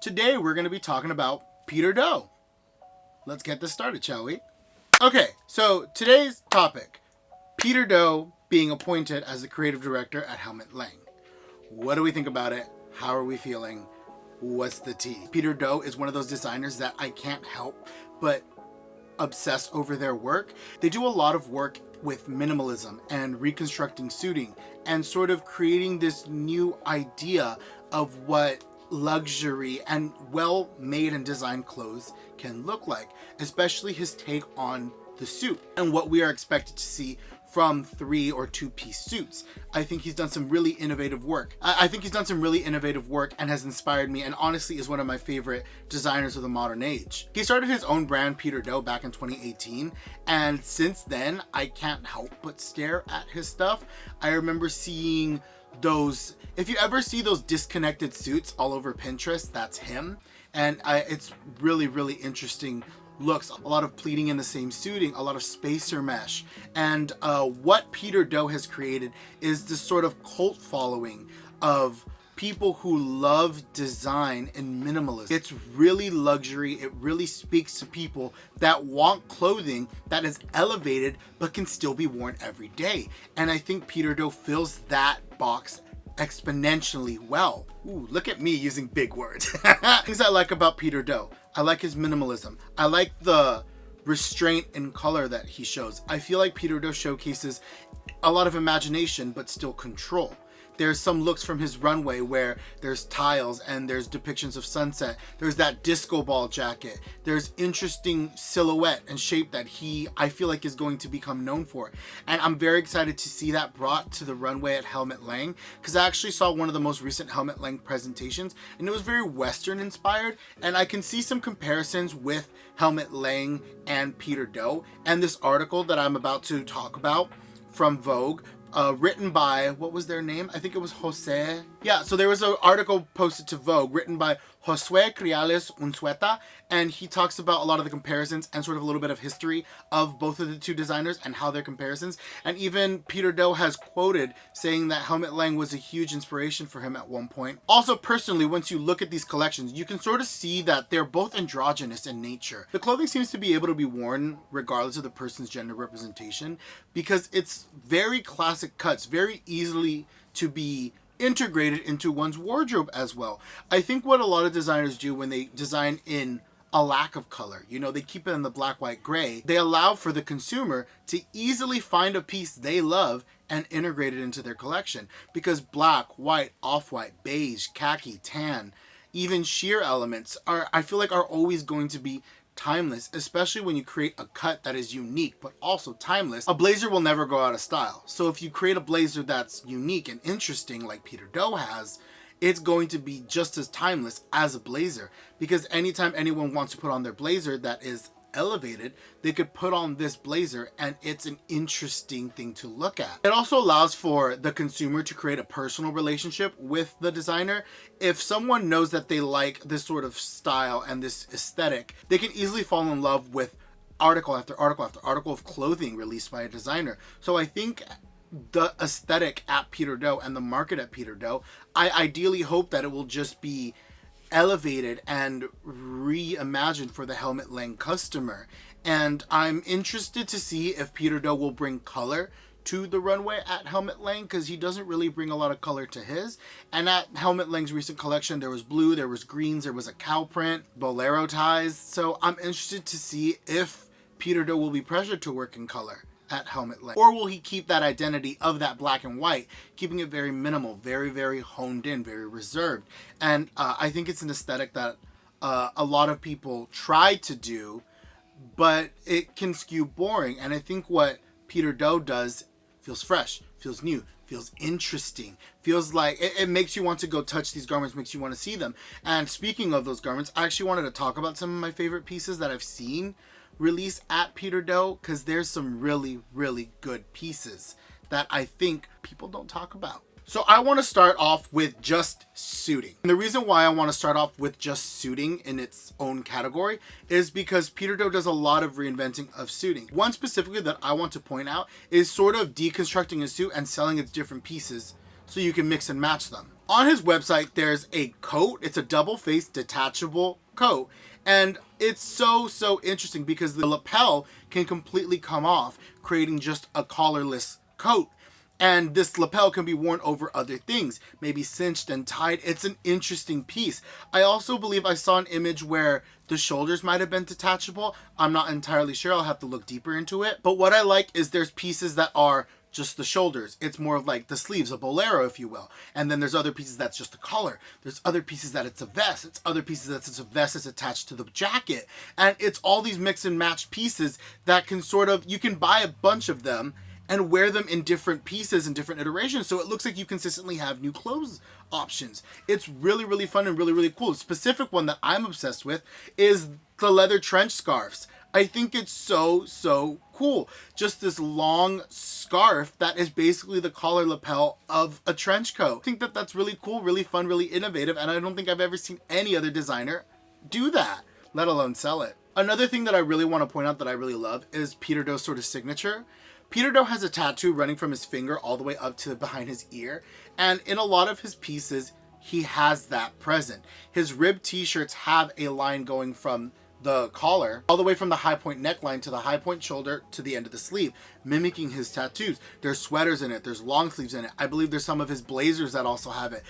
Today we're going to be talking about Peter Do. Let's get this started, shall we? Okay, so today's topic, Peter Do being appointed as the creative director at Helmut Lang. What do we think about it? How are we feeling? What's the tea? Peter Do is one of those designers that I can't help but obsess over their work. They do a lot of work with minimalism and reconstructing suiting and sort of creating this new idea of what luxury and well-made and designed clothes can look like, especially his take on the suit and what we are expected to see from 3 or 2-piece suits. I think he's done some really innovative work. I think he's done some really innovative work and has inspired me, and honestly is one of my favorite designers of the modern age. He started his own brand, Peter Do, back in 2018, and since then I can't help but stare at his stuff. I remember seeing those, if you ever see those disconnected suits all over Pinterest, that's him. And it's really, really interesting looks. A lot of pleating in the same suiting, a lot of spacer mesh. And what Peter Do has created is this sort of cult following of people who love design and minimalism. It's really luxury. It really speaks to people that want clothing that is elevated but can still be worn every day. And I think Peter Do fills that box exponentially well. Ooh, look at me using big words. Things I like about Peter Do. I like his minimalism. I like the restraint in color that he shows. I feel like Peter Do showcases a lot of imagination but still control. There's some looks from his runway where there's tiles and there's depictions of sunset. There's that disco ball jacket. There's interesting silhouette and shape that I feel like is going to become known for. And I'm very excited to see that brought to the runway at Helmut Lang, because I actually saw one of the most recent Helmut Lang presentations and it was very Western inspired, and I can see some comparisons with Helmut Lang and Peter Do. And this article that I'm about to talk about from Vogue, written by, what was their name? I think it was Jose. Yeah, so there was an article posted to Vogue written by Josue Criales Unzueta, and he talks about a lot of the comparisons and sort of a little bit of history of both of the two designers and how they're comparisons. And even Peter Do has quoted saying that Helmut Lang was a huge inspiration for him at one point. Also, personally, once you look at these collections, you can sort of see that they're both androgynous in nature. The clothing seems to be able to be worn regardless of the person's gender representation because it's very classic cuts, very easily to be integrated into one's wardrobe as well. I think what a lot of designers do when they design in a lack of color, you know, they keep it in the black, white, gray, they allow for the consumer to easily find a piece they love and integrate it into their collection, because black, white, off-white, beige, khaki, tan, even sheer elements I feel like are always going to be timeless, especially when you create a cut that is unique but also timeless. A blazer will never go out of style. So if you create a blazer that's unique and interesting like Peter Do has, it's going to be just as timeless as a blazer, because anytime anyone wants to put on their blazer that is elevated, they could put on this blazer and it's an interesting thing to look at. It also allows for the consumer to create a personal relationship with the designer. If someone knows that they like this sort of style and this aesthetic, they can easily fall in love with article after article after article of clothing released by a designer. So I think the aesthetic at Peter Do and the market at Peter Do, I ideally hope that it will just be elevated and reimagined for the Helmut Lang customer. And I'm interested to see if Peter Do will bring color to the runway at Helmut Lang, because he doesn't really bring a lot of color to his. And at Helmut Lang's recent collection, there was blue, there was greens, there was a cow print, bolero ties. So I'm interested to see if Peter Do will be pressured to work in color at Helmut Lang, or will he keep that identity of that black and white, keeping it very minimal, very, very honed in, very reserved. And I think it's an aesthetic that a lot of people try to do, but it can skew boring. And I think what Peter Do does feels fresh, feels new, feels interesting, feels like it makes you want to go touch these garments, makes you want to see them. And speaking of those garments, I actually wanted to talk about some of my favorite pieces that I've seen release at Peter Do, because there's some really, really good pieces that I think people don't talk about. So I want to start off with just suiting. And the reason why I want to start off with just suiting in its own category is because Peter Do does a lot of reinventing of suiting. One specifically that I want to point out is sort of deconstructing a suit and selling its different pieces so you can mix and match them. On his website, there's a coat. It's a double-faced detachable coat. And it's so interesting because the lapel can completely come off, creating just a collarless coat. And this lapel can be worn over other things, maybe cinched and tied. It's an interesting piece. I also believe I saw an image where the shoulders might have been detachable. I'm not entirely sure. I'll have to look deeper into it. But what I like is there's pieces that are just the shoulders. It's more of like the sleeves, a bolero, if you will. And then there's other pieces that's just the collar. There's other pieces that it's a vest. It's other pieces that it's a vest that's attached to the jacket. And it's all these mix and match pieces that can sort of, you can buy a bunch of them and wear them in different pieces and different iterations, so it looks like you consistently have new clothes options. It's really fun and really cool. The specific one that I'm obsessed with is the leather trench scarves. I think it's so cool. Just this long scarf that is basically the collar lapel of a trench coat. I think that that's really cool, really fun, really innovative, and I don't think I've ever seen any other designer do that, let alone sell it. Another thing that I really want to point out that I really love is Peter Do's sort of signature. Peter Do has a tattoo running from his finger all the way up to behind his ear, and in a lot of his pieces, he has that present. His ribbed t-shirts have a line going from the collar all the way from the high point neckline to the high point shoulder to the end of the sleeve, mimicking his tattoos. There's sweaters in it, there's long sleeves in it. I believe there's some of his blazers that also have it.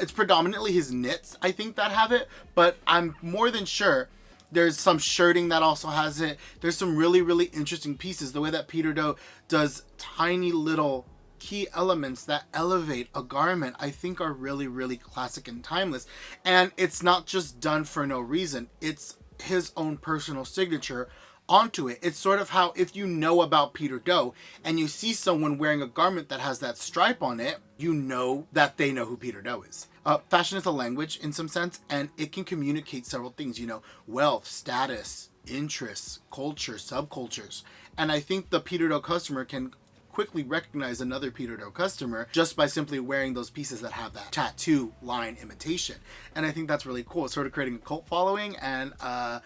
It's predominantly his knits, I think, that have it, but I'm more than sure there's some shirting that also has it. There's some really interesting pieces. The way that Peter Do does tiny little key elements that elevate a garment, I think are really classic and timeless. And it's not just done for no reason. It's his own personal signature onto it. It's sort of how if you know about Peter Do and you see someone wearing a garment that has that stripe on it, you know that they know who Peter Do is. Fashion is a language in some sense, and it can communicate several things, you know, wealth, status, interests, culture, subcultures. And I think the Peter Do customer can quickly recognize another Peter Do customer just by simply wearing those pieces that have that tattoo line imitation. And I think that's really cool. It's sort of creating a cult following, and I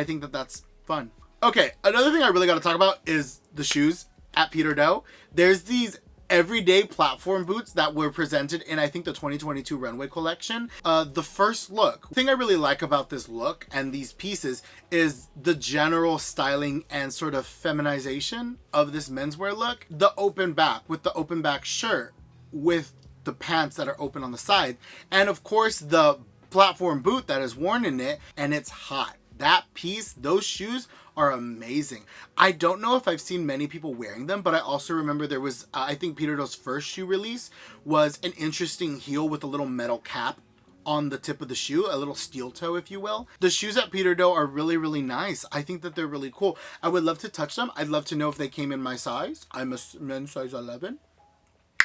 think that that's fun. Okay, another thing I really got to talk about is the shoes at Peter Do. There's these everyday platform boots that were presented in, I think, the 2022 Runway collection. The first look. The thing I really like about this look and these pieces is the general styling and sort of feminization of this menswear look. The open back with the open back shirt with the pants that are open on the side. And of course, the platform boot that is worn in it, and it's hot. That piece, those shoes are amazing. I don't know if I've seen many people wearing them, but I also remember there was, I think Peter Do's first shoe release was an interesting heel with a little metal cap on the tip of the shoe, a little steel toe, if you will. The shoes at Peter Do are really nice. I think that they're really cool. I would love to touch them. I'd love to know if they came in my size. I'm a men's size 11.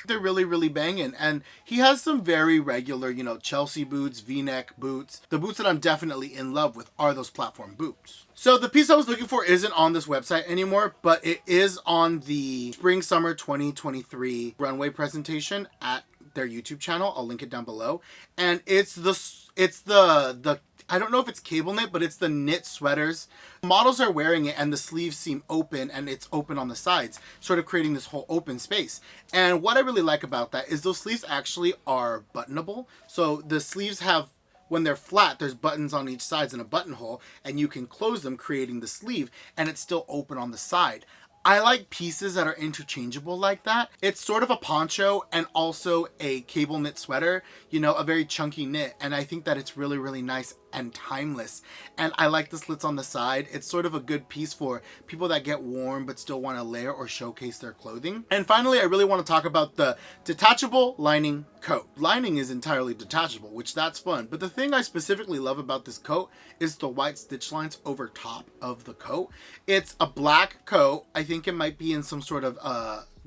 They're really banging, and he has some very regular, you know, Chelsea boots, v-neck boots. The boots that I'm definitely in love with are those platform boots. So the piece I was looking for isn't on this website anymore, but it is on the Spring Summer 2023 runway presentation at their YouTube channel. I'll link it down below. And it's the I don't know if it's cable knit, but it's the knit sweaters. Models are wearing it and the sleeves seem open and it's open on the sides, sort of creating this whole open space. And what I really like about that is those sleeves actually are buttonable. So the sleeves have, when they're flat, there's buttons on each side and a buttonhole, and you can close them, creating the sleeve, and it's still open on the side. I like pieces that are interchangeable like that. It's sort of a poncho and also a cable knit sweater, you know, a very chunky knit. And I think that it's really nice and timeless. And I like the slits on the side. It's sort of a good piece for people that get warm but still want to layer or showcase their clothing. And finally, I really want to talk about the detachable lining coat. Lining is entirely detachable, which that's fun. But the thing I specifically love about this coat is the white stitch lines over top of the coat. It's a black coat. I think it might be in some sort of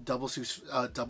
double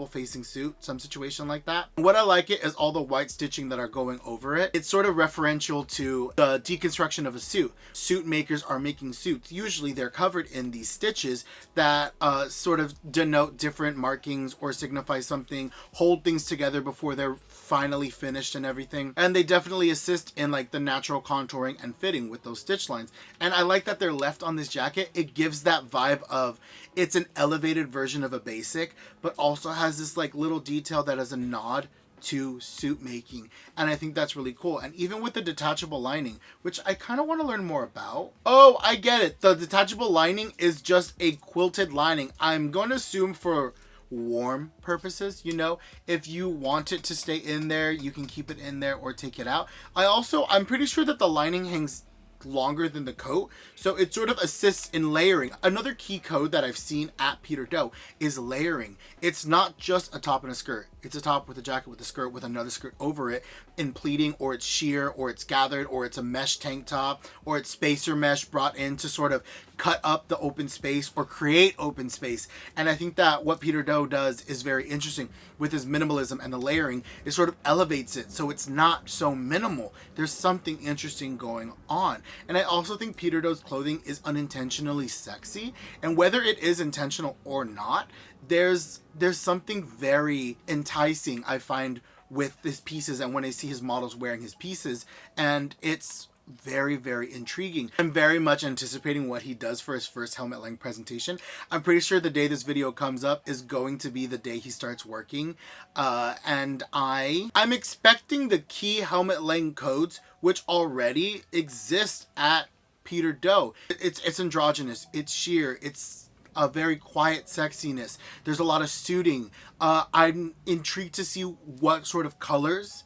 facing suit, some situation like that. What I like it is all the white stitching that are going over it. It's sort of referential to the deconstruction of a suit. Suit makers are making suits. Usually they're covered in these stitches that sort of denote different markings or signify something, hold things together before they're finally finished and everything. And they definitely assist in like the natural contouring and fitting with those stitch lines. And I like that they're left on this jacket. It gives that vibe of it's an elevated version of a basic, but also has this like little detail that is a nod to suit making, and I think that's really cool. And even with the detachable lining, which I kind of want to learn more about. Oh, I get it. The detachable lining is just a quilted lining. I'm going to assume for warm purposes, you know, if you want it to stay in there, you can keep it in there or take it out. I'm pretty sure that the lining hangs longer than the coat, so it sort of assists in layering. Another key code that I've seen at Peter Do is layering. It's not just a top and a skirt. It's a top with a jacket with a skirt with another skirt over it in pleating, or it's sheer, or it's gathered, or it's a mesh tank top, or it's spacer mesh brought in to sort of cut up the open space or create open space. And I think that what Peter Do does is very interesting with his minimalism, and the layering, it sort of elevates it so it's not so minimal. There's something interesting going on. And I also think Peter Do's clothing is unintentionally sexy, and whether it is intentional or not, there's something very enticing I find with his pieces, and when I see his models wearing his pieces, and it's very, very intriguing. I'm very much anticipating what he does for his first Helmut Lang presentation. I'm pretty sure the day this video comes up is going to be the day he starts working, and I'm expecting the key Helmut Lang codes, which already exist at Peter Do. It's androgynous, it's sheer, it's a very quiet sexiness. There's a lot of suiting. I'm intrigued to see what sort of colors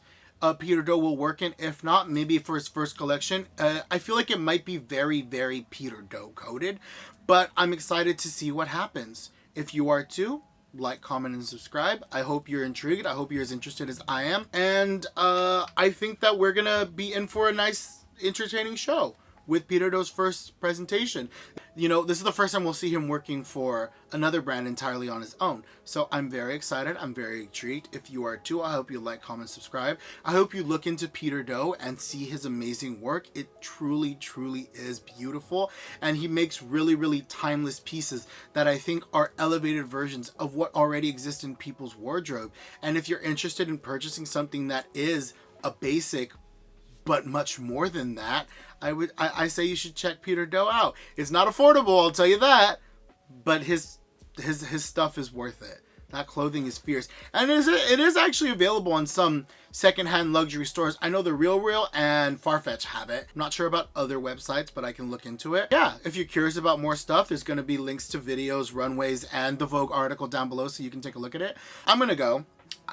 Peter Do will work in. If not, maybe for his first collection. I feel like it might be very, very Peter Do coded, but I'm excited to see what happens. If you are too, like, comment, and subscribe. I hope you're intrigued. I hope you're as interested as I am. And I think that we're gonna be in for a nice, entertaining show with Peter Do's first presentation. You know, this is the first time we'll see him working for another brand entirely on his own. So I'm very excited. I'm very intrigued. If you are too, I hope you like, comment, subscribe. I hope you look into Peter Do and see his amazing work. It truly, truly is beautiful. And he makes really, really timeless pieces that I think are elevated versions of what already exists in people's wardrobe. And if you're interested in purchasing something that is a basic but much more than that, I say you should check Peter Do out. It's not affordable, I'll tell you that, but his stuff is worth it. That clothing is fierce, and it is actually available on some secondhand luxury stores. I know TheRealReal and Farfetch have it. I'm not sure about other websites, but I can look into it. Yeah, if you're curious about more stuff, there's going to be links to videos, runways, and the Vogue article down below, so you can take a look at it. I'm gonna go.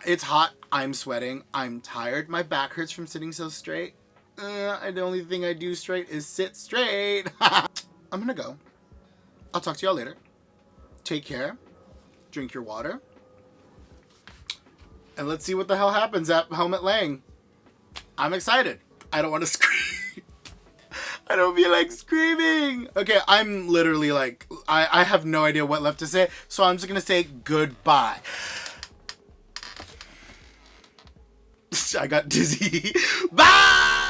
It's hot. I'm sweating. I'm tired. My back hurts from sitting so straight. The only thing I do straight is sit straight. I'm gonna go. I'll talk to y'all later. Take care. Drink your water. And let's see what the hell happens at Helmut Lang. I'm excited. I don't want to scream. I don't feel like screaming. Okay, I'm literally like, I have no idea what left to say, so I'm just gonna say goodbye. I got dizzy. Bye!